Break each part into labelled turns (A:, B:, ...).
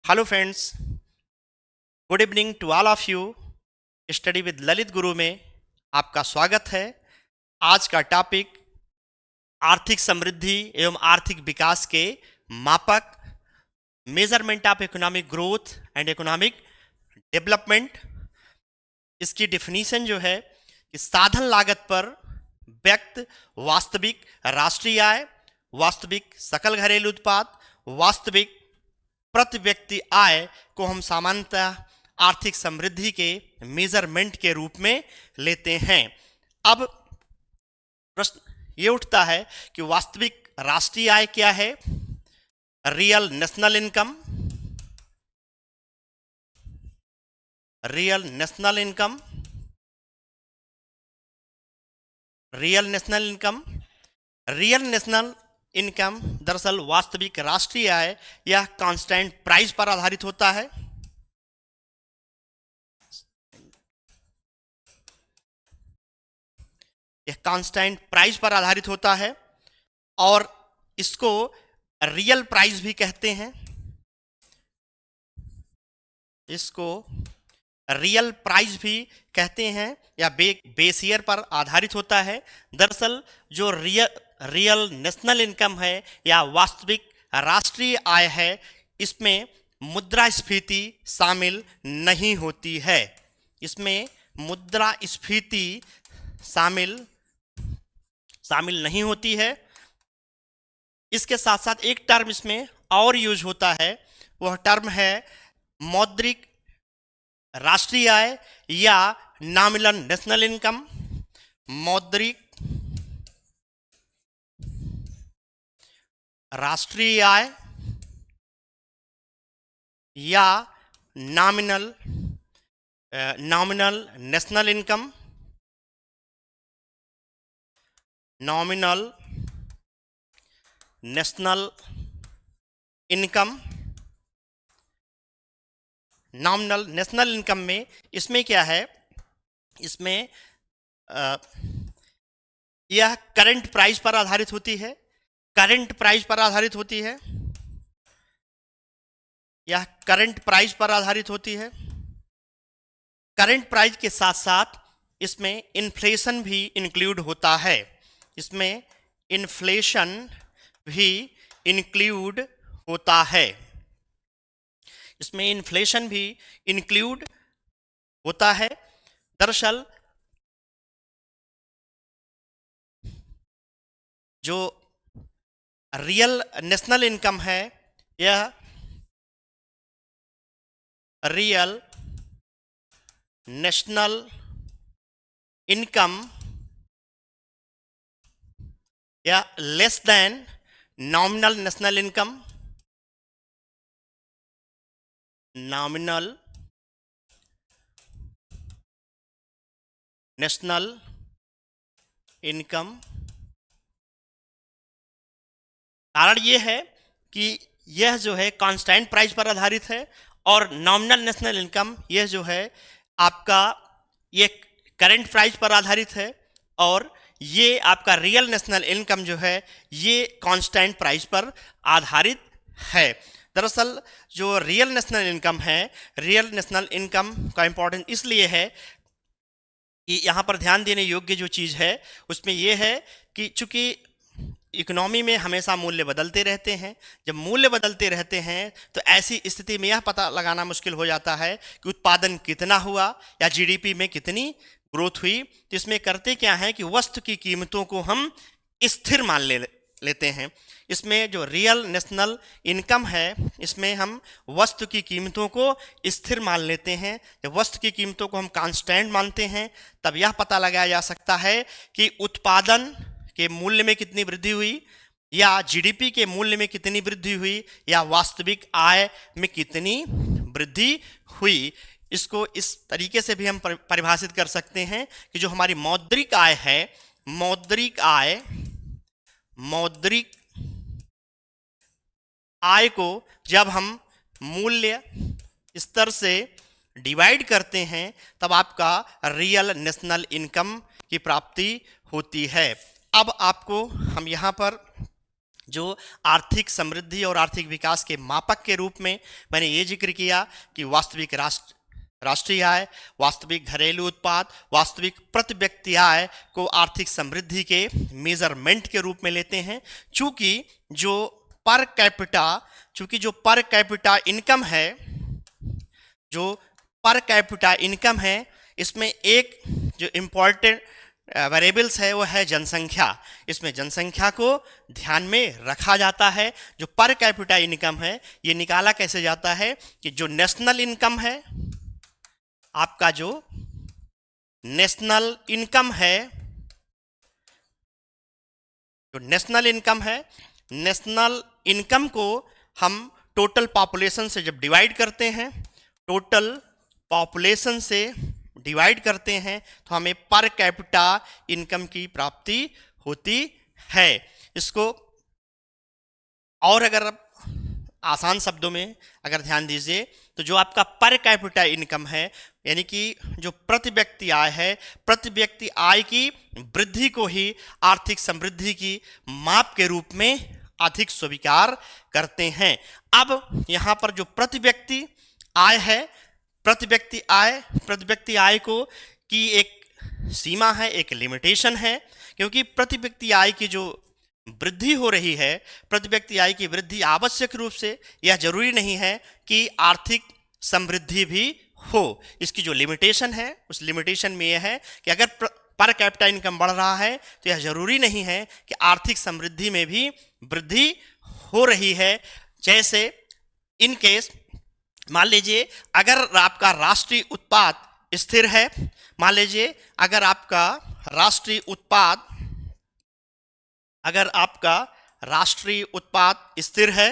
A: Hello friends, good evening to all of you. Study with Lalit Guru में आपका स्वागत है। आज का टॉपिक आर्थिक समृद्धि एवं आर्थिक विकास के मापक, measurement of economic growth and economic development. इसकी डिफिनीशन जो है कि साधन लागत पर व्यक्त वास्तविक राष्ट्रीय आय, वास्तविक सकल घरेलू उत्पाद, वास्तविक प्रति व्यक्ति आय को हम सामान्यतः आर्थिक समृद्धि के मेजरमेंट के रूप में लेते हैं। अब प्रश्न ये उठता है कि वास्तविक राष्ट्रीय आय क्या है? Real national income, real national income, real national income, real national income दरअसल वास्तविक राष्ट्रीय आय यह कांस्टेंट प्राइस पर आधारित होता है। यह कांस्टेंट प्राइस पर आधारित होता है और इसको रियल प्राइस भी कहते हैं। इसको रियल प्राइस भी कहते हैं या बेस ईयर पर आधारित होता है। दरअसल जो रियल नेशनल इनकम है या वास्तविक राष्ट्रीय आय है, इसमें मुद्रास्फीति शामिल नहीं होती है। इसमें मुद्रास्फीति शामिल नहीं होती है। इसके साथ साथ एक टर्म इसमें और यूज होता है, वह टर्म है मौद्रिक राष्ट्रीय आय या नॉमिनल नेशनल इनकम। मौद्रिक राष्ट्रीय आय या nominal national income, nominal national income. Nominal national income में इसमें क्या है, इसमें यह करंट प्राइस पर आधारित होती है। करंट प्राइस पर आधारित होती है, यह करंट प्राइस पर आधारित होती है। करंट प्राइस के साथ साथ इसमें इन्फ्लेशन भी इंक्लूड होता है। इसमें इन्फ्लेशन भी इंक्लूड होता है। इसमें इन्फ्लेशन भी इंक्लूड होता है। दरअसल जो रियल नेशनल इनकम है, यह रियल नेशनल इनकम या less than nominal national income, nominal national income. कारण यह है कि यह जो है कांस्टेंट प्राइस पर आधारित है और नॉमिनल नेशनल इनकम यह जो है आपका ये करंट प्राइस पर आधारित है और ये आपका रियल नेशनल इनकम जो है ये कांस्टेंट प्राइस पर आधारित है। दरअसल जो रियल नेशनल इनकम है, रियल नेशनल इनकम का इंपॉर्टेंस इसलिए है कि यहाँ पर ध्यान देने योग्य जो चीज़ है उसमें यह है कि चूंकि इकोनॉमी में हमेशा मूल्य बदलते रहते हैं। जब मूल्य बदलते रहते हैं तो ऐसी स्थिति में यह पता लगाना मुश्किल हो जाता है कि उत्पादन कितना हुआ या जीडीपी में कितनी ग्रोथ हुई। तो इसमें करते क्या है कि वस्तु की कीमतों को हम स्थिर मान लेते हैं। इसमें जो रियल नेशनल इनकम है, इसमें हम वस्तु की कीमतों को स्थिर मान लेते हैं। जब वस्तु की कीमतों को हम कांस्टेंट मानते हैं तब यह पता लगाया जा सकता है कि उत्पादन के मूल्य में कितनी वृद्धि हुई या जीडीपी के मूल्य में कितनी वृद्धि हुई या वास्तविक आय में कितनी वृद्धि हुई। इसको इस तरीके से भी हम परिभाषित कर सकते हैं कि जो हमारी मौद्रिक आय है, मौद्रिक आय को जब हम मूल्य स्तर से डिवाइड करते हैं तब आपका रियल नेशनल इनकम की प्राप्ति होती है। अब आपको हम यहाँ पर जो आर्थिक समृद्धि और आर्थिक विकास के मापक के रूप में मैंने ये जिक्र किया कि वास्तविक राष्ट्रीय आय, वास्तविक घरेलू उत्पाद, वास्तविक प्रति व्यक्ति आय को आर्थिक समृद्धि के मेजरमेंट के रूप में लेते हैं। चूंकि जो पर कैपिटा इनकम है, जो पर कैपिटा इनकम है, इसमें एक जो इम्पॉर्टेंट वेरिएबल्स है वो है जनसंख्या। इसमें जनसंख्या को ध्यान में रखा जाता है। जो पर कैपिटा इनकम है ये निकाला कैसे जाता है कि जो नेशनल इनकम है, आपका जो नेशनल इनकम है, जो नेशनल इनकम को हम टोटल पॉपुलेशन से जब डिवाइड करते हैं, टोटल पॉपुलेशन से डिवाइड करते हैं तो हमें पर कैपिटा इनकम की प्राप्ति होती है। इसको और अगर आसान शब्दों में अगर ध्यान दीजिए तो जो आपका पर कैपिटा इनकम है, यानी कि जो प्रति व्यक्ति आय है, प्रति व्यक्ति आय की वृद्धि को ही आर्थिक समृद्धि की माप के रूप में अधिक स्वीकार करते हैं। अब यहाँ पर जो प्रति व्यक्ति आय है, प्रति व्यक्ति आय को की एक सीमा है, एक लिमिटेशन है, क्योंकि प्रति व्यक्ति आय की जो वृद्धि हो रही है, प्रति व्यक्ति आय की वृद्धि आवश्यक रूप से यह जरूरी नहीं है कि आर्थिक समृद्धि भी हो। इसकी जो लिमिटेशन है, उस लिमिटेशन में यह है कि अगर पर कैपिटा इनकम बढ़ रहा है तो यह जरूरी नहीं है कि आर्थिक समृद्धि में भी वृद्धि हो रही है। जैसे इन केस मान लीजिए अगर आपका राष्ट्रीय उत्पाद स्थिर है, मान लीजिए अगर आपका राष्ट्रीय उत्पाद स्थिर है,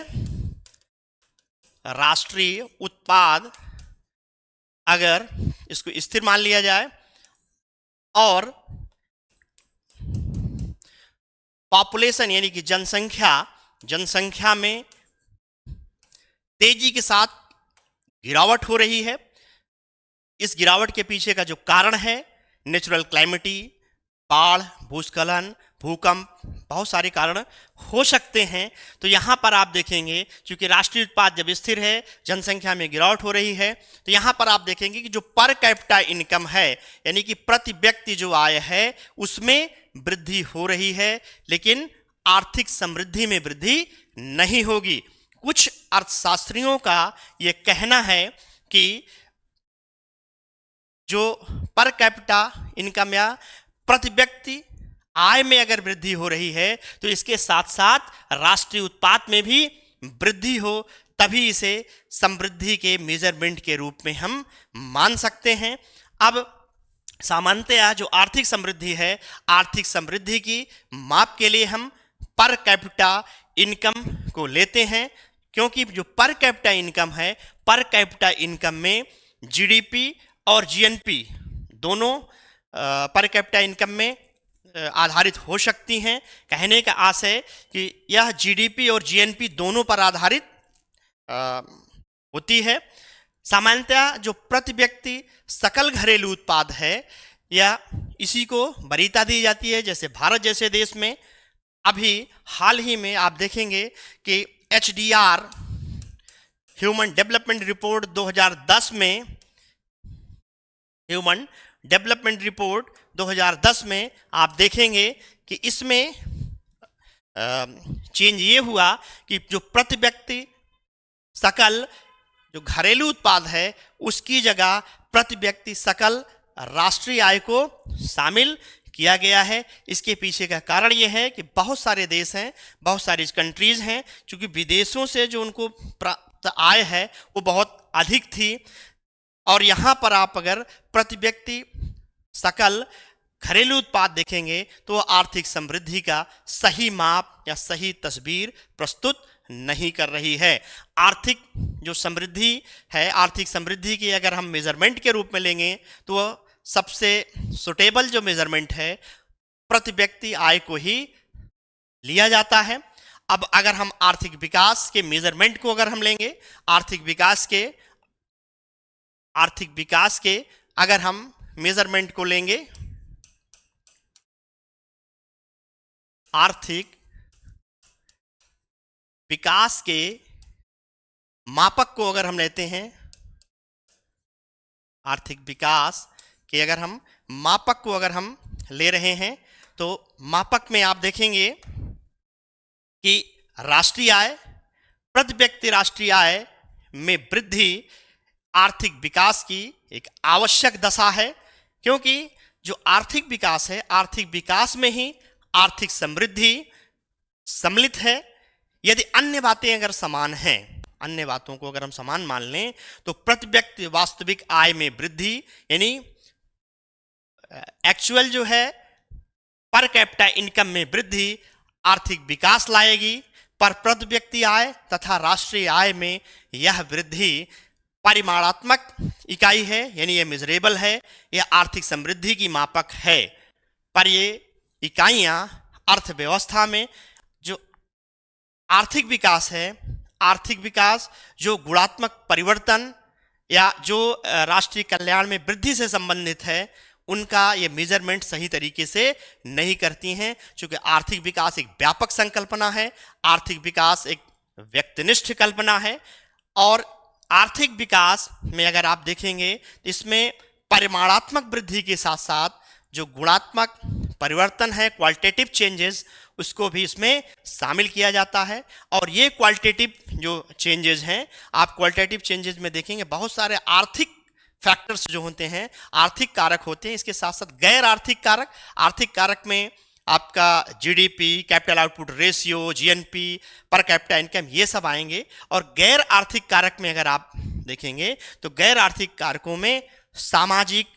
A: राष्ट्रीय उत्पाद अगर इसको स्थिर मान लिया जाए और पॉपुलेशन यानी कि जनसंख्या में तेजी के साथ गिरावट हो रही है, इस गिरावट के पीछे का जो कारण है नेचुरल क्लाइमेटी, बाढ़, भूस्खलन, भूकंप, बहुत सारे कारण हो सकते हैं। तो यहाँ पर आप देखेंगे क्योंकि राष्ट्रीय उत्पाद जब स्थिर है, जनसंख्या में गिरावट हो रही है, तो यहाँ पर आप देखेंगे कि जो पर कैपिटा इनकम है यानी कि प्रति व्यक्ति जो आय है उसमें वृद्धि हो रही है, लेकिन आर्थिक समृद्धि में वृद्धि नहीं होगी। कुछ अर्थशास्त्रियों का यह कहना है कि जो पर कैपिटा इनकम या प्रति व्यक्ति आय में अगर वृद्धि हो रही है तो इसके साथ साथ राष्ट्रीय उत्पाद में भी वृद्धि हो, तभी इसे समृद्धि के मेजरमेंट के रूप में हम मान सकते हैं। अब सामान्यतया जो आर्थिक समृद्धि है, आर्थिक समृद्धि की माप के लिए हम पर कैपिटा इनकम को लेते हैं, क्योंकि जो पर कैपिटा इनकम है, पर कैपिटा इनकम में जीडीपी और जीएनपी दोनों पर कैपिटा इनकम में आधारित हो सकती हैं। कहने का आशय कि यह जीडीपी और जीएनपी दोनों पर आधारित होती है। सामान्यतः जो प्रति व्यक्ति सकल घरेलू उत्पाद है या इसी को वरीयता दी जाती है। जैसे भारत जैसे देश में अभी हाल ही में आप देखेंगे कि HDR ह्यूमन डेवलपमेंट रिपोर्ट 2010 में, ह्यूमन डेवलपमेंट रिपोर्ट 2010 में आप देखेंगे कि इसमें चेंज ये हुआ कि जो प्रति व्यक्ति सकल जो घरेलू उत्पाद है उसकी जगह प्रति व्यक्ति सकल राष्ट्रीय आय को शामिल किया गया है। इसके पीछे का कारण यह है कि बहुत सारे देश हैं, बहुत सारी कंट्रीज हैं, क्योंकि विदेशों से जो उनको प्राप्त आय है वो बहुत अधिक थी, और यहाँ पर आप अगर प्रति व्यक्ति सकल घरेलू उत्पाद देखेंगे तो आर्थिक समृद्धि का सही माप या सही तस्वीर प्रस्तुत नहीं कर रही है। आर्थिक जो समृद्धि है, आर्थिक समृद्धि की अगर हम मेजरमेंट के रूप में लेंगे तो सबसे सुटेबल जो मेजरमेंट है प्रति व्यक्ति आय को ही लिया जाता है। अब अगर हम आर्थिक विकास के मेजरमेंट को अगर हम लेंगे, आर्थिक विकास के अगर हम मेजरमेंट को लेंगे, आर्थिक विकास के मापक को अगर हम लेते हैं, आर्थिक विकास के अगर हम मापक को अगर हम ले रहे हैं, तो मापक में आप देखेंगे कि राष्ट्रीय आय, प्रति व्यक्ति राष्ट्रीय आय में वृद्धि आर्थिक विकास की एक आवश्यक दशा है, क्योंकि जो आर्थिक विकास है, आर्थिक विकास में ही आर्थिक समृद्धि सम्मिलित है। यदि अन्य बातें अगर समान हैं, अन्य बातों को अगर हम समान मान लें, तो प्रति व्यक्ति वास्तविक आय में वृद्धि यानी एक्चुअल जो है पर कैपिटा इनकम में वृद्धि आर्थिक विकास लाएगी, पर प्रति व्यक्ति आय तथा राष्ट्रीय आय में यह वृद्धि परिमाणात्मक इकाई है, यानी यह मेजरेबल है, यह आर्थिक समृद्धि की मापक है। पर ये इकाइयां अर्थव्यवस्था में जो आर्थिक विकास है, आर्थिक विकास जो गुणात्मक परिवर्तन या जो राष्ट्रीय कल्याण में वृद्धि से संबंधित है, उनका ये मेजरमेंट सही तरीके से नहीं करती हैं, क्योंकि आर्थिक विकास एक व्यापक संकल्पना है, आर्थिक विकास एक व्यक्तिनिष्ठ कल्पना है। और आर्थिक विकास में अगर आप देखेंगे तो इसमें परिमाणात्मक वृद्धि के साथ साथ जो गुणात्मक परिवर्तन है, क्वालिटेटिव चेंजेस, उसको भी इसमें शामिल किया जाता है। और ये क्वालिटेटिव जो चेंजेस हैं, आप क्वालिटेटिव चेंजेस में देखेंगे बहुत सारे आर्थिक फैक्टर्स जो होते हैं, आर्थिक कारक होते हैं, इसके साथ साथ गैर आर्थिक कारक। आर्थिक कारक में आपका GDP, capital output ratio, GNP, per capita income, ये सब आएंगे। और गैर आर्थिक कारक में अगर आप देखेंगे तो गैर आर्थिक कारकों में सामाजिक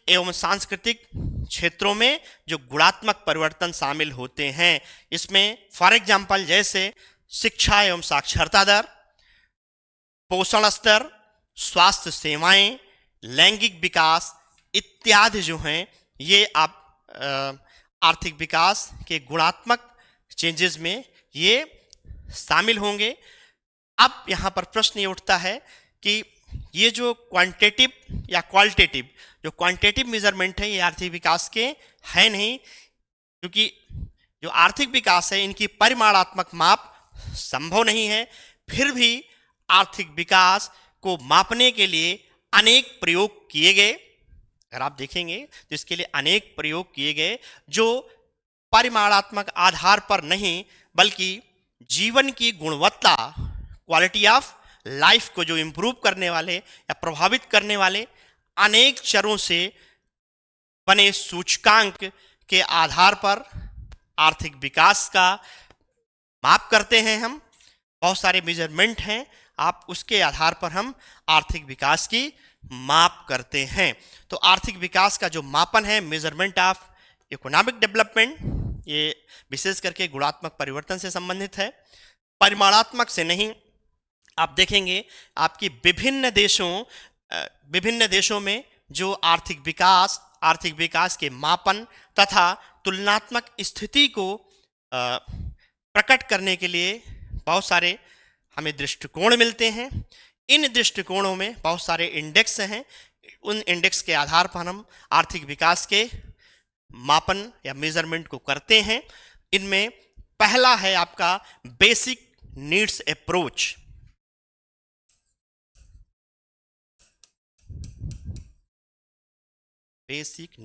A: एवं सांस्कृतिक क्षेत्रों में जो गुणात्मक परिवर्तन शामिल होते हैं। इसमें फॉर एग्जाम्पल जैसे शिक्षा एवं साक्षरता दर, पोषण स्तर, स्वास्थ्य सेवाएं, लैंगिक विकास इत्यादि जो हैं, ये आप आर्थिक विकास के गुणात्मक चेंजेस में ये शामिल होंगे। अब यहाँ पर प्रश्न ये उठता है कि ये जो क्वांटिटेटिव या क्वालिटेटिव, जो क्वांटिटेटिव मेजरमेंट है, ये आर्थिक विकास के है नहीं, क्योंकि जो आर्थिक विकास है इनकी परिमाणात्मक माप संभव नहीं है। फिर भी आर्थिक विकास को मापने के लिए अनेक प्रयोग किए गए। अगर आप देखेंगे तो इसके लिए अनेक प्रयोग किए गए जो परिमाणात्मक आधार पर नहीं, बल्कि जीवन की गुणवत्ता, क्वालिटी ऑफ लाइफ को जो इंप्रूव करने वाले या प्रभावित करने वाले अनेक चरों से बने सूचकांक के आधार पर आर्थिक विकास का माप करते हैं हम। बहुत सारे मेजरमेंट हैं, आप उसके आधार पर हम आर्थिक विकास की माप करते हैं। तो आर्थिक विकास का जो मापन है, मेजरमेंट ऑफ इकोनॉमिक डेवलपमेंट, ये विशेष करके गुणात्मक परिवर्तन से संबंधित है, परिमाणात्मक से नहीं। आप देखेंगे आपकी विभिन्न देशों में जो आर्थिक विकास के मापन तथा तुलनात्मक स्थिति को प्रकट करने के लिए बहुत सारे हमें दृष्टिकोण मिलते हैं। इन दृष्टिकोणों में बहुत सारे इंडेक्स हैं। उन इंडेक्स के आधार पर हम आर्थिक विकास के मापन या मेजरमेंट को करते हैं। इनमें पहला है आपका basic needs approach. Basic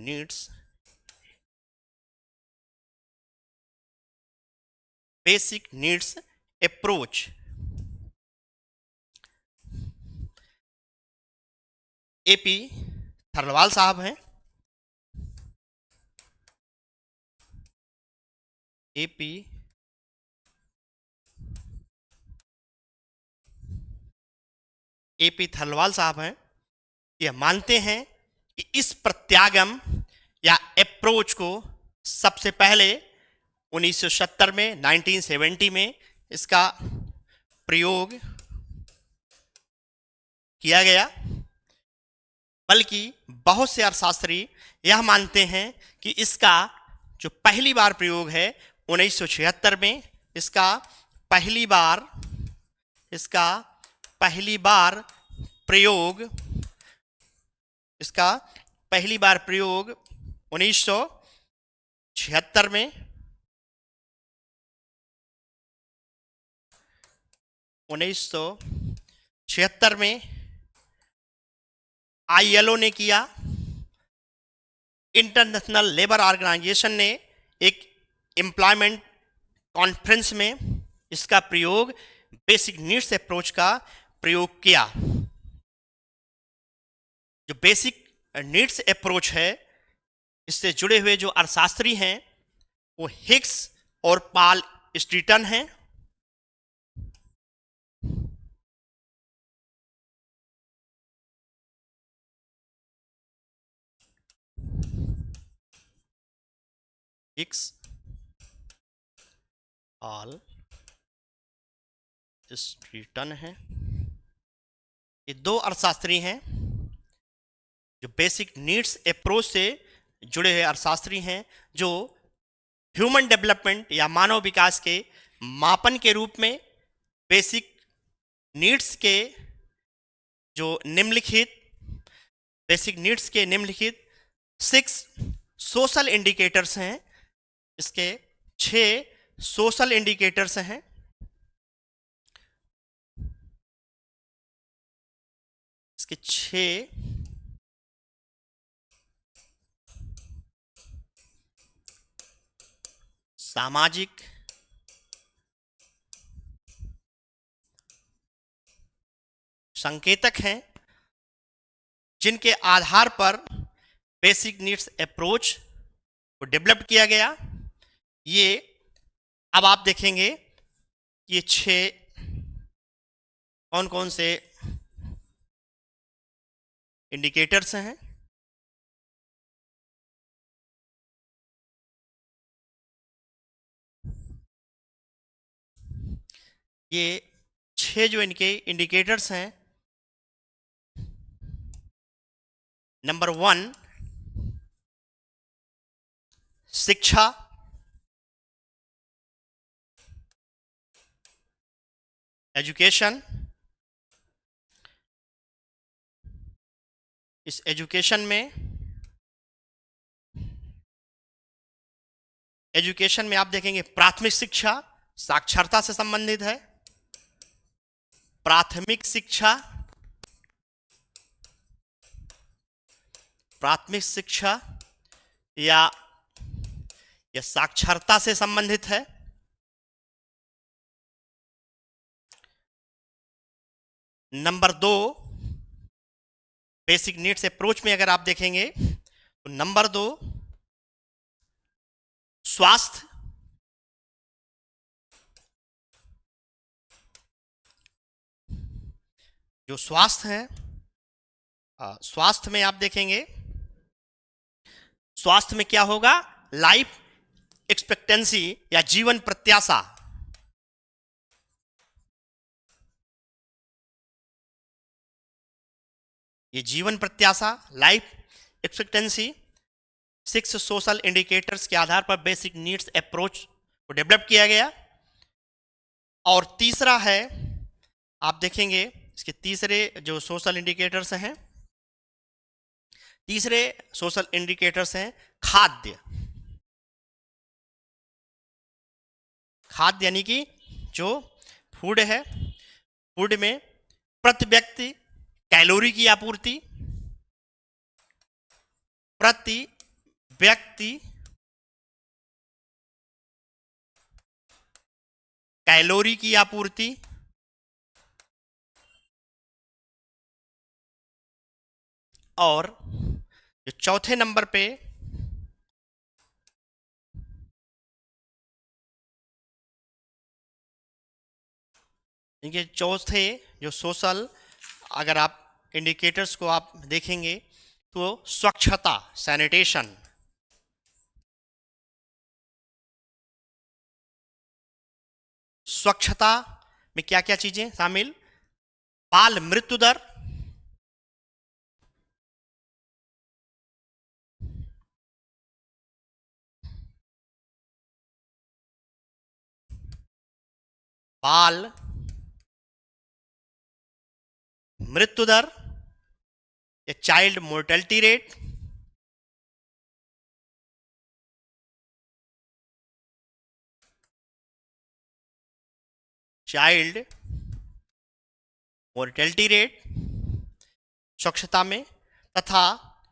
A: needs approach. AP Thirlwall साहब हैं। एपी थर्लवाल साहब हैं। यह मानते हैं कि इस प्रत्यागम या अप्रोच को सबसे पहले 1970 में 1970 में इसका प्रयोग किया गया, बल्कि बहुत से अर्थशास्त्री यह मानते हैं कि इसका जो पहली बार प्रयोग है 1976 में, इसका पहली बार प्रयोग 1976 में 1976 में ILO ने किया, इंटरनेशनल लेबर ऑर्गेनाइजेशन ने एक एम्प्लॉयमेंट कॉन्फ्रेंस में इसका प्रयोग, बेसिक नीड्स अप्रोच का प्रयोग किया। जो बेसिक नीड्स अप्रोच है, इससे जुड़े हुए जो अर्थशास्त्री हैं वो हिक्स और पॉल स्ट्रीटन हैं। हिक्स, पॉल स्ट्रीटन हैं। ये दो अर्थशास्त्री हैं जो बेसिक नीड्स अप्रोच से जुड़े हुए अर्थशास्त्री हैं, जो ह्यूमन डेवलपमेंट या मानव विकास के मापन के रूप में बेसिक नीड्स के जो निम्नलिखित बेसिक नीड्स के निम्नलिखित 6 सोशल इंडिकेटर्स हैं। इसके 6 सोशल इंडिकेटर्स हैं। इसके 6 सामाजिक, संकेतक हैं, जिनके आधार पर बेसिक नीड्स अप्रोच को डेवलप किया गया। ये अब आप देखेंगे ये 6 कौन कौन से इंडिकेटर्स हैं। ये 6 जो इनके इंडिकेटर्स हैं, नंबर 1 शिक्षा, एजुकेशन। इस एजुकेशन में आप देखेंगे प्राथमिक शिक्षा साक्षरता से संबंधित है। प्राथमिक शिक्षा, प्राथमिक शिक्षा या यह साक्षरता से संबंधित है। नंबर 2 बेसिक नीड्स अप्रोच में अगर आप देखेंगे तो नंबर 2 स्वास्थ्य। जो स्वास्थ्य है, स्वास्थ्य में आप देखेंगे, स्वास्थ्य में क्या होगा, लाइफ एक्सपेक्टेंसी या जीवन प्रत्याशा। ये जीवन प्रत्याशा, लाइफ एक्सपेक्टेंसी 6 सोशल इंडिकेटर्स के आधार पर बेसिक नीड्स अप्रोच को डेवलप किया गया। और तीसरा है, आप देखेंगे इसके तीसरे जो सोशल इंडिकेटर्स हैं, तीसरे सोशल इंडिकेटर्स हैं खाद्य। खाद्य यानी कि जो फूड है, फूड में प्रति व्यक्ति कैलोरी की आपूर्ति, प्रति व्यक्ति कैलोरी की आपूर्ति, और जो चौथे नंबर पे इनके चौथे जो सोशल अगर आप इंडिकेटर्स को आप देखेंगे तो स्वच्छता, सैनिटेशन। स्वच्छता में क्या क्या चीजें शामिल, बाल मृत्यु दर, बाल मृत्यु दर या child mortality rate, child mortality rate स्वच्छता में, तथा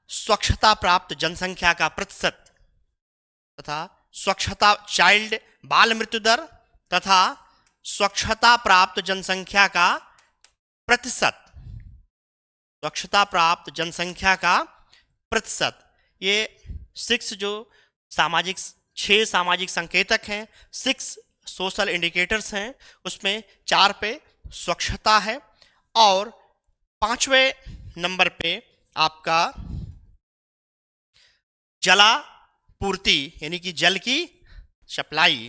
A: स्वच्छता प्राप्त जनसंख्या का प्रतिशत, तथा स्वच्छता चाइल्ड बाल मृत्यु दर, तथा स्वच्छता प्राप्त जनसंख्या का प्रतिशत, स्वच्छता प्राप्त जनसंख्या का प्रतिशत। ये 6 जो सामाजिक 6 सामाजिक संकेतक हैं, 6 सोशल इंडिकेटर्स हैं, उसमें 4 पे स्वच्छता है और 5वें नंबर पे आपका जलापूर्ति यानी कि जल की सप्लाई।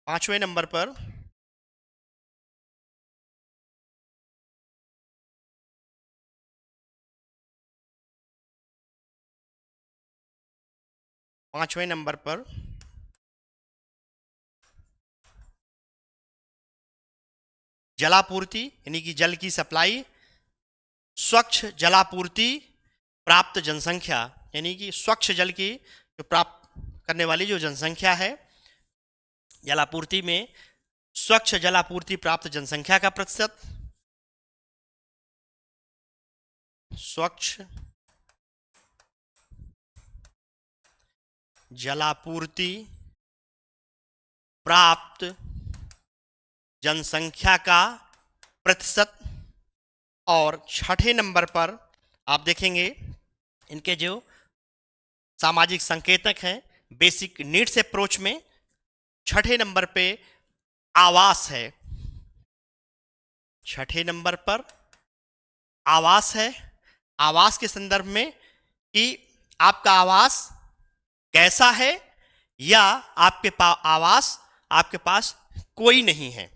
A: 5वें नंबर पर जलापूर्ति यानी कि जल की सप्लाई, स्वच्छ जलापूर्ति प्राप्त जनसंख्या यानी कि स्वच्छ जल की जो प्राप्त करने वाली जो जनसंख्या है, जलापूर्ति में स्वच्छ जलापूर्ति प्राप्त जनसंख्या का प्रतिशत, स्वच्छ जलापूर्ति प्राप्त जनसंख्या का प्रतिशत। और 6ठे नंबर पर आप देखेंगे इनके जो सामाजिक संकेतक हैं बेसिक नीड्स अप्रोच में, 6ठे नंबर पे आवास है। 6ठे नंबर पर आवास है। आवास के संदर्भ में कि आपका आवास कैसा है या आपके पास कोई नहीं है।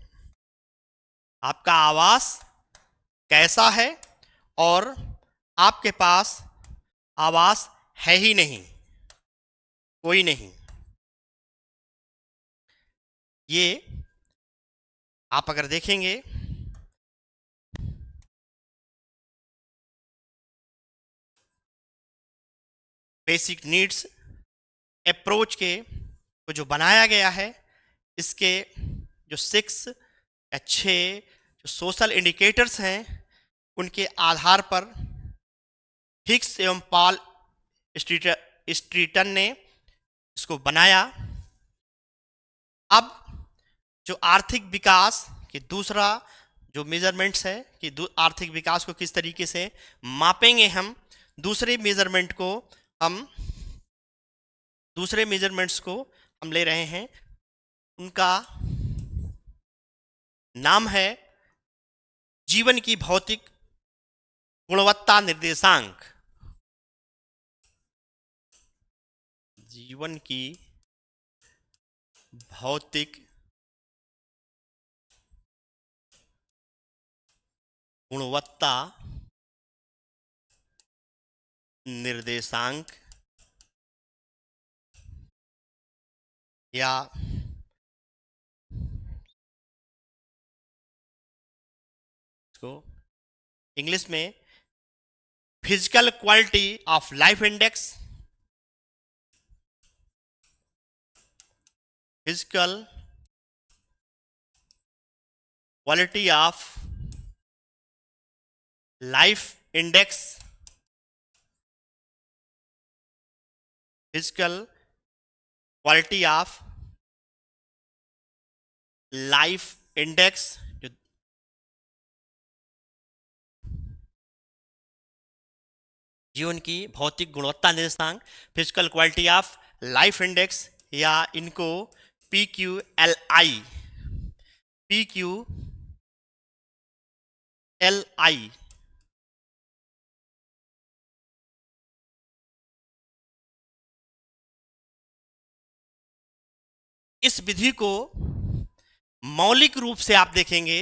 A: आपका आवास कैसा है और आपके पास आवास है ही नहीं, कोई नहीं। ये आप अगर देखेंगे बेसिक नीड्स अप्रोच के को जो बनाया गया है, इसके जो 6 या 6 जो सोशल इंडिकेटर्स हैं, उनके आधार पर हिक्स एवं पॉल स्ट्रीटन ने इसको बनाया। अब जो आर्थिक विकास के दूसरा जो मेजरमेंट्स है कि आर्थिक विकास को किस तरीके से मापेंगे, हम दूसरे मेजरमेंट्स को हम ले रहे हैं। उनका नाम है जीवन की भौतिक गुणवत्ता निर्देशांक। जीवन की भौतिक गुणवत्ता निर्देशांक या इसको इंग्लिश में physical quality of life index, physical quality of life index, physical quality of life index जीवन की भौतिक गुणवत्ता निर्देशांक, physical quality of life index या इनको PQLI इस विधि को मौलिक रूप से आप देखेंगे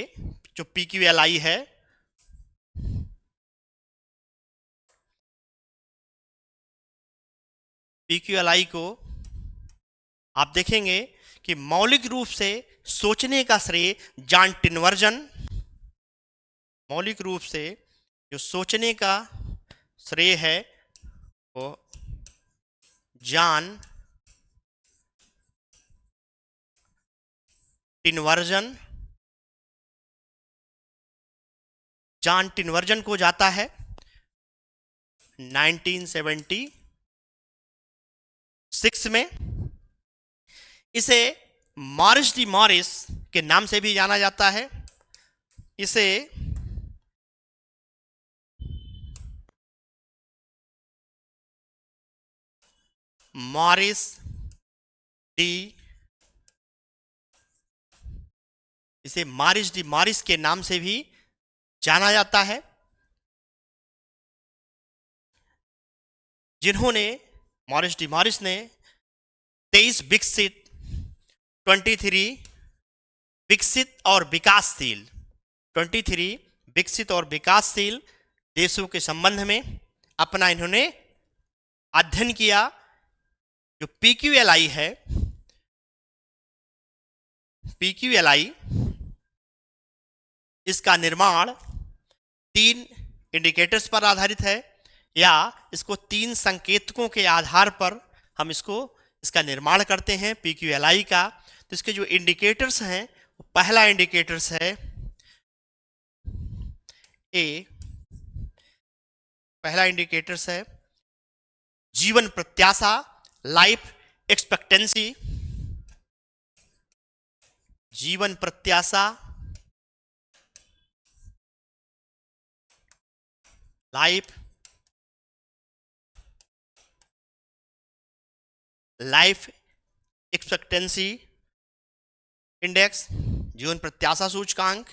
A: जो PQLI है, PQLI को आप देखेंगे कि मौलिक रूप से सोचने का श्रेय जॉन टिनवर्जन, मौलिक रूप से जो सोचने का श्रेय है वो जॉन टिनवर्जन जॉन टिनवर्जन को जाता है 1976 में। इसे मॉरिस डी मॉरिस के नाम से भी जाना जाता है। इसे मॉरिस डी मॉरिस के नाम से भी जाना जाता है, जिन्होंने मॉरिस डी मॉरिस ने 23 विकसित 23 विकसित और विकासशील 23 विकसित और विकासशील देशों के संबंध में अपना इन्होंने अध्ययन किया। जो PQLI है, PQLI इसका निर्माण 3 इंडिकेटर्स पर आधारित है, या इसको 3 संकेतकों के आधार पर हम इसका निर्माण करते हैं PQLI का। तो इसके जो इंडिकेटर्स हैं, पहला इंडिकेटर्स है पहला इंडिकेटर्स है जीवन प्रत्याशा, लाइफ एक्सपेक्टेंसी। जीवन प्रत्याशा, लाइफ एक्सपेक्टेंसी इंडेक्स, जीवन प्रत्याशा सूचकांक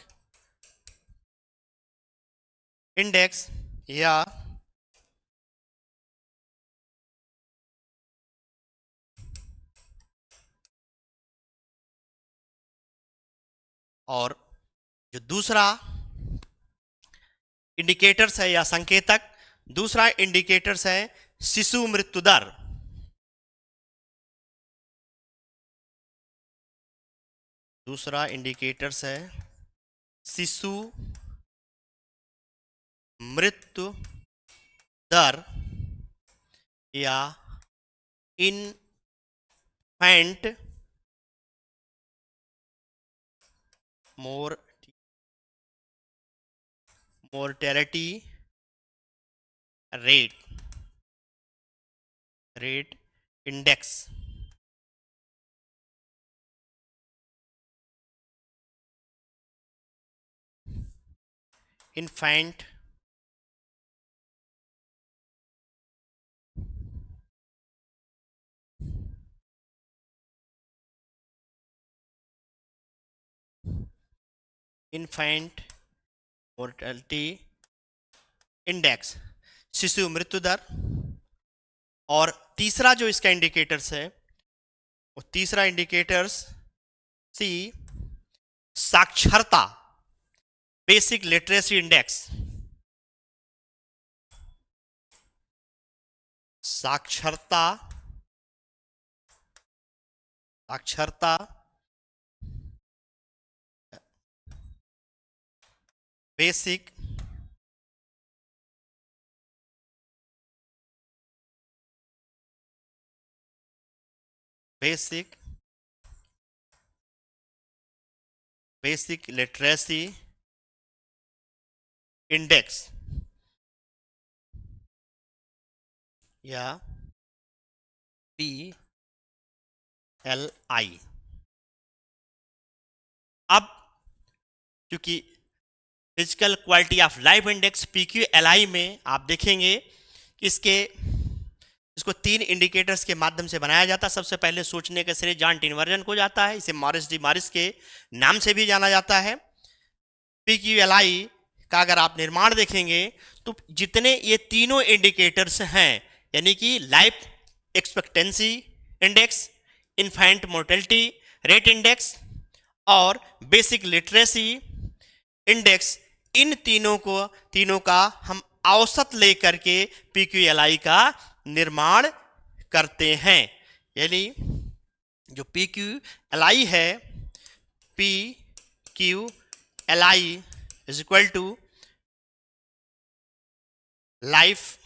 A: इंडेक्स, या और जो दूसरा इंडिकेटर्स है या संकेतक, दूसरा इंडिकेटर्स है शिशु मृत्यु दर। दूसरा इंडिकेटर्स है शिशु मृत्यु दर या इनफैंट mortality rate index. Infant mortality index, शिशु मृत्यु दर। और तीसरा जो इसका इंडिकेटर्स है, वो तीसरा इंडिकेटर्स साक्षरता, बेसिक लिटरेसी इंडेक्स। साक्षरता बेसिक लिटरेसी इंडेक्स, या PLI। अब क्योंकि physical quality of life index PQLI में आप देखेंगे कि इसको 3 इंडिकेटर्स के माध्यम से बनाया जाता है। सबसे पहले सोचने का श्रेय जॉन टिनवर्जन को जाता है। इसे मॉरिस डी मॉरिस के नाम से भी जाना जाता है। PQLI का अगर आप निर्माण देखेंगे तो जितने ये तीनों इंडिकेटर्स हैं, यानी कि life expectancy index, infant mortality rate index और बेसिक लिटरेसी इंडेक्स, इन तीनों का हम औसत लेकर के PQLI का निर्माण करते हैं। यानी जो PQLI है, PQLI is equal to life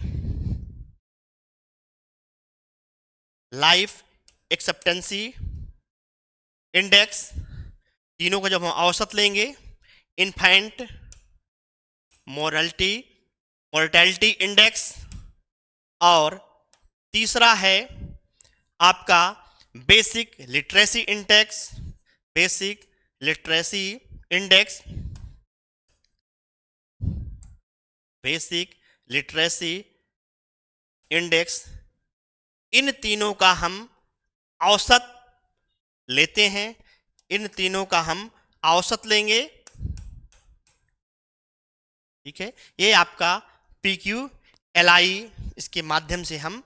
A: expectancy index, तीनों को जब हम औसत लेंगे, इन्फेंट मोरलिटी मोर्टेलिटी इंडेक्स, और तीसरा है आपका basic literacy index, basic literacy index, basic literacy index. इन तीनों का हम औसत लेते हैं, इन तीनों का हम औसत लेंगे। ठीक है, ये आपका PQLI इसके माध्यम से हम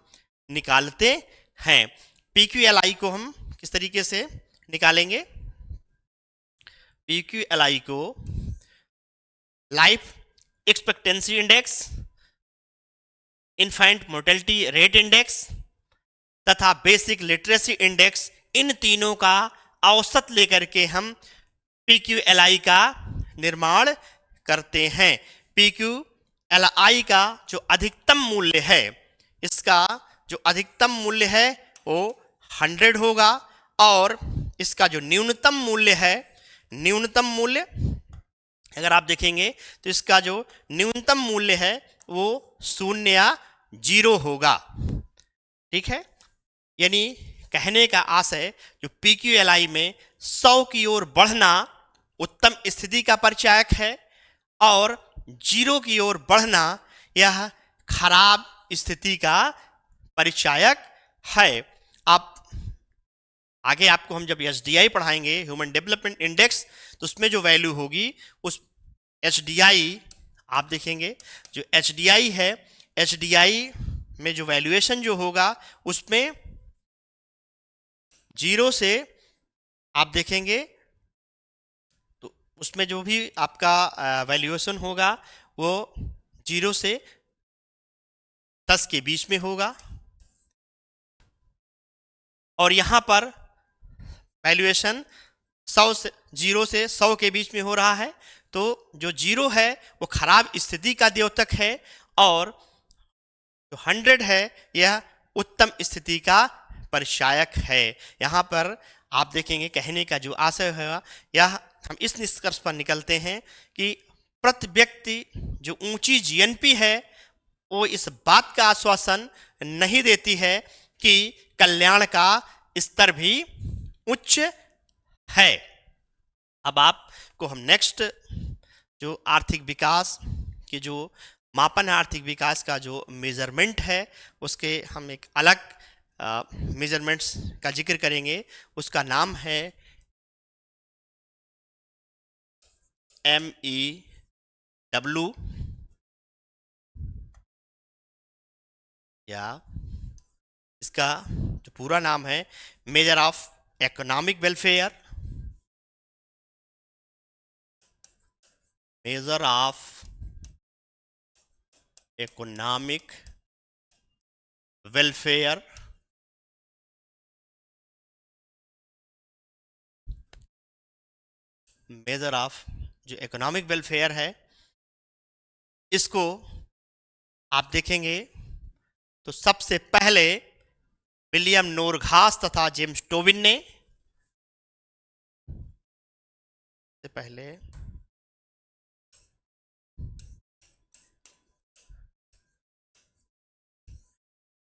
A: निकालते हैं। PQLI को हम किस तरीके से निकालेंगे? PQLI को life expectancy index, infant mortality rate index तथा बेसिक लिटरेसी इंडेक्स, इन तीनों का औसत लेकर के हम PQLI का निर्माण करते हैं। PQLI का जो अधिकतम मूल्य है, इसका जो अधिकतम मूल्य है वो 100 होगा, और इसका जो न्यूनतम मूल्य है, न्यूनतम मूल्य अगर आप देखेंगे तो इसका जो न्यूनतम मूल्य है वो 0 या 0 होगा। ठीक है, यानी कहने का आशय जो PQLI में 100 की ओर बढ़ना उत्तम स्थिति का परिचायक है, और 0 की ओर बढ़ना यह खराब स्थिति का परिचायक है। आप आगे आपको हम जब HDI पढ़ाएंगे, ह्यूमन डेवलपमेंट इंडेक्स, तो उसमें जो वैल्यू होगी उस HDI आप देखेंगे, जो HDI है, HDI में जो वैल्यूएशन जो होगा उसमें 0 से आप देखेंगे तो उसमें जो भी आपका वैल्यूएशन होगा वो 0 से 10 के बीच में होगा, और यहाँ पर वैल्यूएशन 0 से 100 के बीच में हो रहा है। तो जो 0 है वो खराब स्थिति का द्योतक है, और जो 100 है यह उत्तम स्थिति का परिचायक है। यहाँ पर आप देखेंगे कहने का जो आशय है यह हम इस निष्कर्ष पर निकलते हैं कि प्रति व्यक्ति जो ऊंची GNP है वो इस बात का आश्वासन नहीं देती है कि कल्याण का स्तर भी उच्च है। अब आपको हम नेक्स्ट जो आर्थिक विकास की जो मापन है, आर्थिक विकास का जो मेजरमेंट है, उसके हम एक अलग मेजरमेंट्स का जिक्र करेंगे। उसका नाम है MEW, या इसका जो पूरा नाम है measure of economic welfare, measure of economic welfare. Measure of जो इकोनॉमिक वेलफेयर है, इसको आप देखेंगे तो सबसे पहले विलियम नोरघास तथा जेम्स टोबिन ने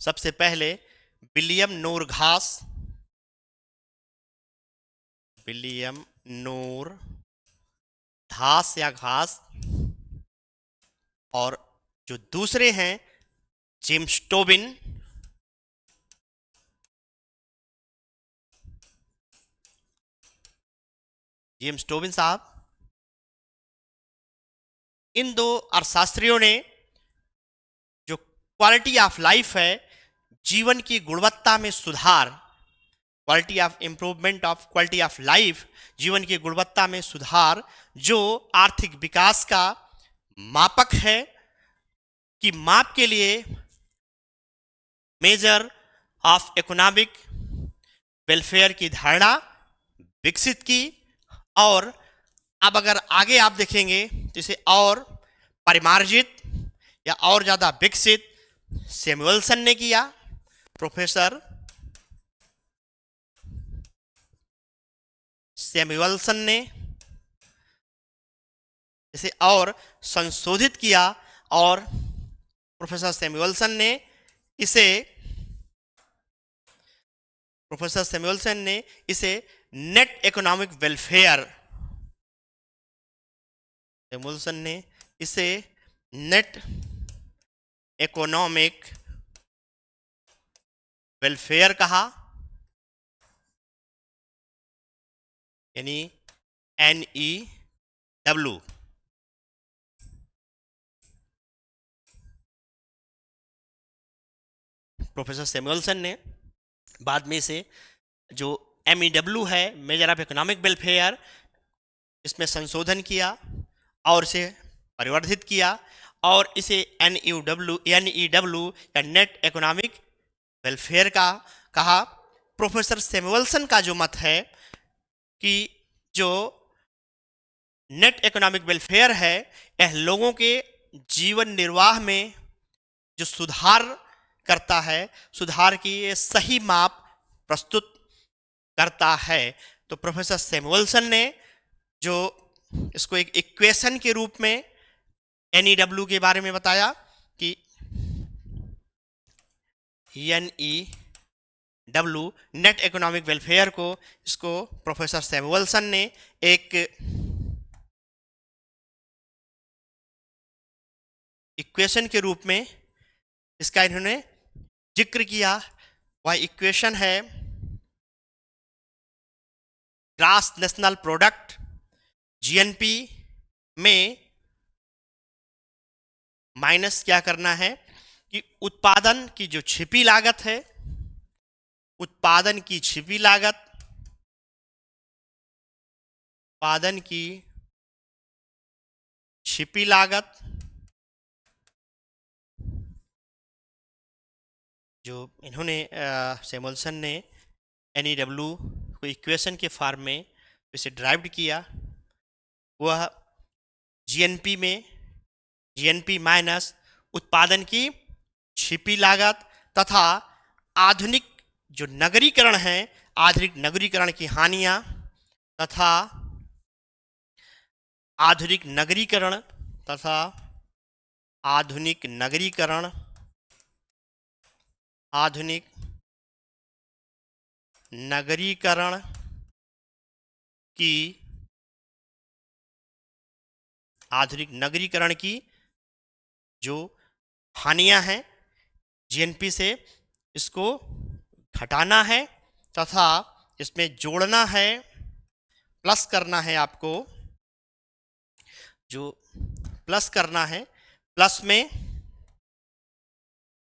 A: सबसे पहले विलियम नोरघास या घास, और जो दूसरे हैं जेम्स टोबिन। जेम्स टोबिन साहब, इन दो अर्थशास्त्रियों ने जो क्वालिटी ऑफ लाइफ है, जीवन की गुणवत्ता में सुधार, quality of improvement of quality of life, जीवन की गुणवत्ता में सुधार, जो आर्थिक विकास का मापक है, कि माप के लिए मेजर ऑफ इकोनॉमिक वेलफेयर की धारणा विकसित की। और अब अगर आगे आप देखेंगे तो इसे और परिमार्जित या और ज़्यादा विकसित सैमुअल्सन ने किया। प्रोफेसर सैमुअल्सन ने इसे और संशोधित किया और प्रोफेसर सैमुअल्सन ने इसे नेट इकोनॉमिक वेलफेयर सैमुअल्सन ने इसे नेट इकोनॉमिक वेलफेयर कहा, यानी NEW। प्रोफेसर सैमुअल्सन ने बाद में इसे जो MEW है, मेजर ऑफ इकोनॉमिक वेलफेयर, इसमें संशोधन किया और इसे परिवर्धित किया और इसे NEW या नेट इकोनॉमिक वेलफेयर का कहा। प्रोफेसर सैमुअल्सन का जो मत है कि जो नेट इकोनॉमिक वेलफेयर है, यह लोगों के जीवन निर्वाह में जो सुधार करता है, सुधार की ये सही माप प्रस्तुत करता है। तो प्रोफेसर सैमुअल्सन ने जो इसको एक इक्वेशन के रूप में NEW के बारे में बताया कि NEW नेट इकोनॉमिक वेलफेयर को, इसको प्रोफेसर सैमुअल्सन ने एक इक्वेशन के रूप में इसका इन्होंने जिक्र किया। वह इक्वेशन है ग्रॉस नेशनल प्रोडक्ट GNP में माइनस क्या करना है कि उत्पादन की जो छिपी लागत है, उत्पादन की छिपी लागत, उत्पादन की छिपी लागत जो इन्होंने सैमुअल्सन ने NEW को इक्वेशन के फॉर्म में इसे ड्राइव्ड किया, वह GNP माइनस उत्पादन की छिपी लागत तथा आधुनिक जो नगरीकरण है, आधुनिक नगरीकरण की हानियां तथा आधुनिक नगरीकरण की जो हानियां हैं GNP से, इसको घटाना है तथा इसमें जोड़ना है, प्लस करना है। आपको जो प्लस करना है, प्लस में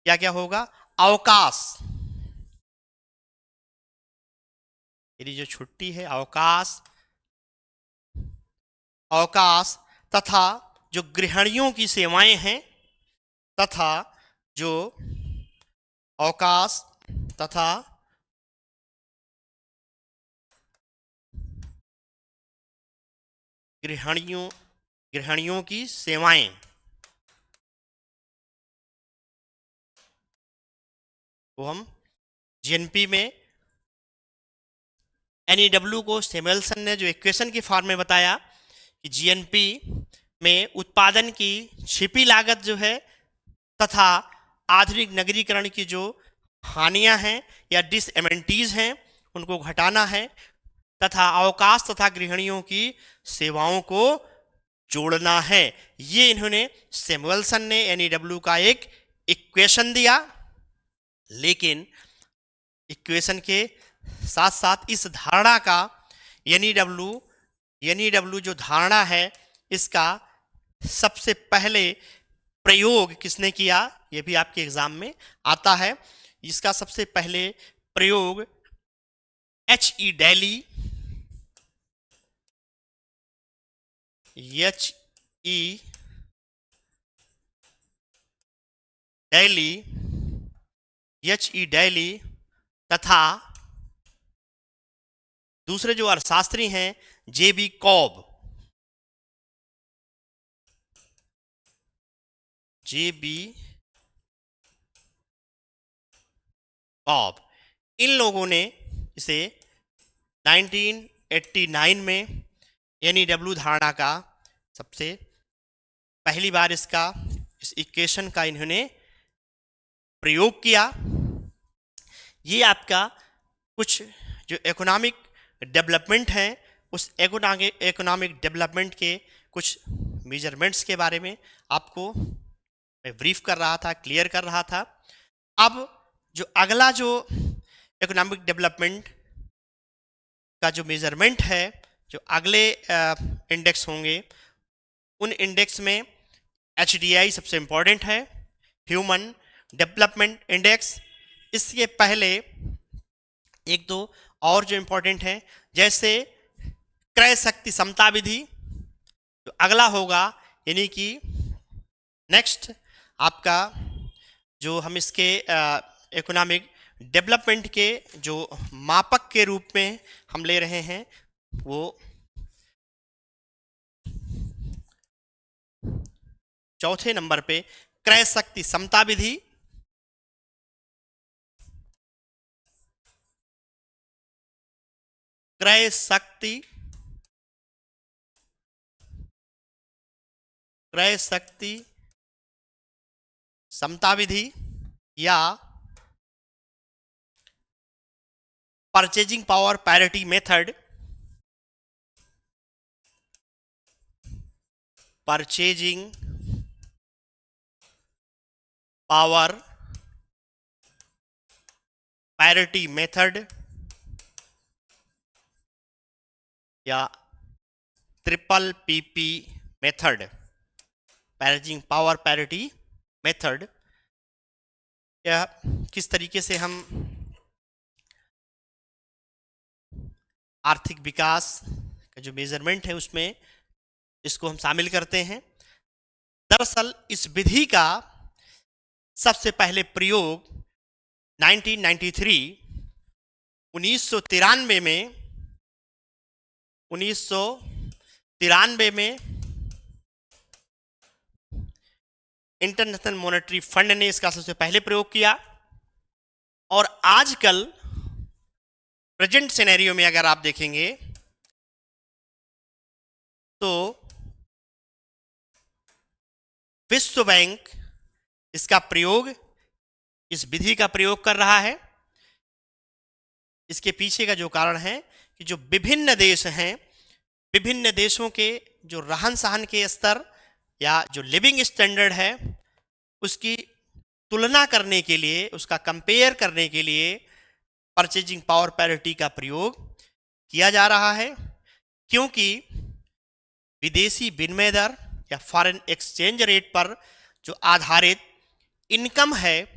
A: क्या क्या होगा, अवकाश, यदि जो छुट्टी है अवकाश तथा जो गृहिणियों की सेवाएं हैं, तथा जो अवकाश तथा गृहिणियों की सेवाएं को हम GNP में NEW को सैमुअल्सन ने जो इक्वेशन की फॉर्म में बताया कि GNP में उत्पादन की छिपी लागत जो है तथा आधुनिक नगरीकरण की जो हानियां हैं या डिसएमेनिटीज हैं, उनको घटाना है तथा अवकाश तथा गृहिणियों की सेवाओं को जोड़ना है। ये इन्होंने सैमुअल्सन ने NEW का एक इक्वेशन दिया, लेकिन इक्वेशन के साथ साथ इस धारणा का NEW जो धारणा है, इसका सबसे पहले प्रयोग किसने किया, ये भी आपके एग्जाम में आता है। इसका सबसे पहले प्रयोग H.E. डेली तथा दूसरे जो अर्थशास्त्री हैं J.B. कॉब, इन लोगों ने इसे 1989 में NEW धारणा का सबसे पहली बार इस इक्वेशन का इन्होंने प्रयोग किया। ये आपका कुछ जो इकोनॉमिक डेवलपमेंट है उस इकोनॉमिक डेवलपमेंट के कुछ मेजरमेंट्स के बारे में आपको मैं ब्रीफ कर रहा था, क्लियर कर रहा था। अब जो अगला जो इकोनॉमिक डेवलपमेंट का जो मेजरमेंट है, जो अगले इंडेक्स होंगे, उन इंडेक्स में HDI सबसे इम्पोर्टेंट है, ह्यूमन डेवलपमेंट इंडेक्स। इसके पहले एक दो और जो इम्पोर्टेंट है, जैसे क्रय शक्ति समता विधि जो अगला होगा, यानी कि नेक्स्ट आपका जो हम इसके इकोनॉमिक डेवलपमेंट के जो मापक के रूप में हम ले रहे हैं, वो चौथे नंबर पे क्रय शक्ति समता विधि। क्रय शक्ति समता विधि या purchasing power parity method. Purchasing power parity method या PPP method, purchasing power parity method. यह किस तरीके से हम आर्थिक विकास का जो मेजरमेंट है उसमें इसको हम शामिल करते हैं। दरअसल इस विधि का सबसे पहले प्रयोग 1993 में इंटरनेशनल मॉनेटरी फंड ने इसका सबसे पहले प्रयोग किया। और आजकल प्रेजेंट सिनेरियो में अगर आप देखेंगे तो विश्व बैंक इसका प्रयोग, इस विधि का प्रयोग कर रहा है। इसके पीछे का जो कारण है कि जो विभिन्न देश हैं, विभिन्न देशों के जो रहन सहन के स्तर या जो लिविंग स्टैंडर्ड है उसकी तुलना करने के लिए, उसका कंपेयर करने के लिए परचेजिंग पावर पैरिटी का प्रयोग किया जा रहा है। क्योंकि विदेशी विनिमय दर या फॉरेन एक्सचेंज रेट पर जो आधारित इनकम है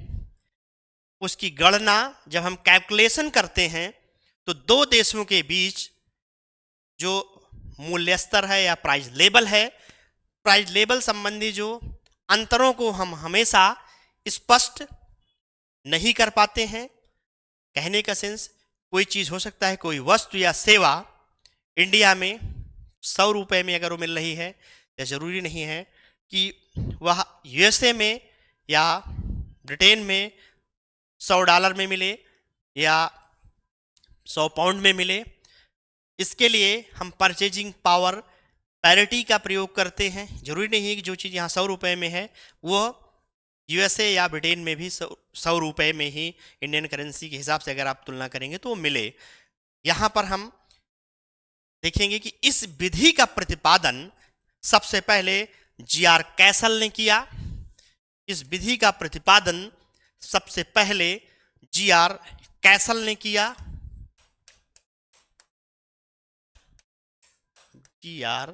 A: उसकी गणना जब हम कैलकुलेशन करते हैं तो दो देशों के बीच जो मूल्य स्तर है या प्राइस लेवल है, प्राइस लेवल संबंधी जो अंतरों को हम हमेशा स्पष्ट नहीं कर पाते हैं। कहने का सेंस, कोई चीज़ हो सकता है, कोई वस्तु या सेवा इंडिया में 100 रुपये में अगर वो मिल रही है, या ज़रूरी नहीं है कि वह USA में या ब्रिटेन में $100 में मिले या 100 पाउंड में मिले। इसके लिए हम परचेजिंग पावर पैरिटी का प्रयोग करते हैं। जरूरी नहीं है कि जो चीज़ यहाँ 100 रुपये में है वो USA या ब्रिटेन में भी 100 रुपये में ही इंडियन करेंसी के हिसाब से अगर आप तुलना करेंगे तो वो मिले। यहाँ पर हम देखेंगे कि इस विधि का प्रतिपादन सबसे पहले GR कैसल ने किया। इस विधि का प्रतिपादन सबसे पहले GR कैसल ने किया। GR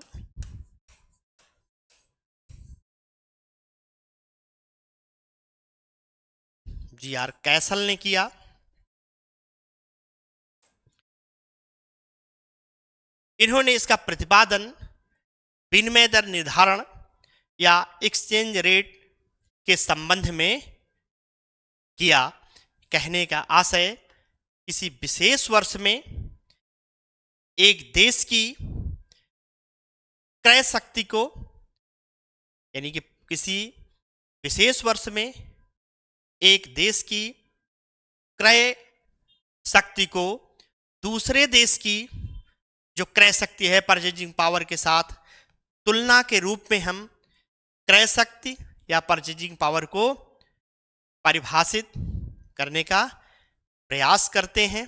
A: कैसल ने किया। इन्होंने इसका प्रतिपादन विनिमय दर निर्धारण या एक्सचेंज रेट के संबंध में किया। कहने का आशय, किसी विशेष वर्ष में एक देश की क्रय शक्ति को, यानी कि किसी विशेष वर्ष में एक देश की क्रय शक्ति को दूसरे देश की जो क्रय शक्ति है परचेजिंग पावर के साथ तुलना के रूप में हम क्रय शक्ति या परचेजिंग पावर को परिभाषित करने का प्रयास करते हैं।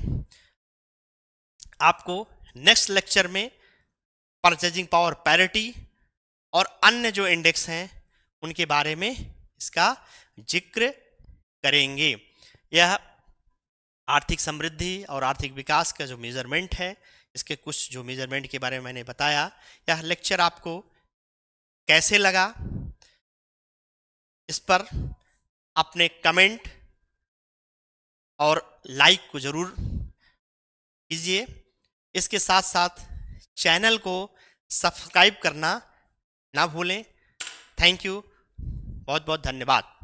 A: आपको नेक्स्ट लेक्चर में परचेजिंग पावर पैरिटी और अन्य जो इंडेक्स हैं उनके बारे में इसका जिक्र करेंगे। यह आर्थिक समृद्धि और आर्थिक विकास का जो मेजरमेंट है, इसके कुछ जो मेजरमेंट के बारे में मैंने बताया, यह लेक्चर आपको कैसे लगा, इस पर अपने कमेंट और लाइक को ज़रूर कीजिए। इसके साथ साथ चैनल को सब्सक्राइब करना ना भूलें। थैंक यू, बहुत बहुत धन्यवाद।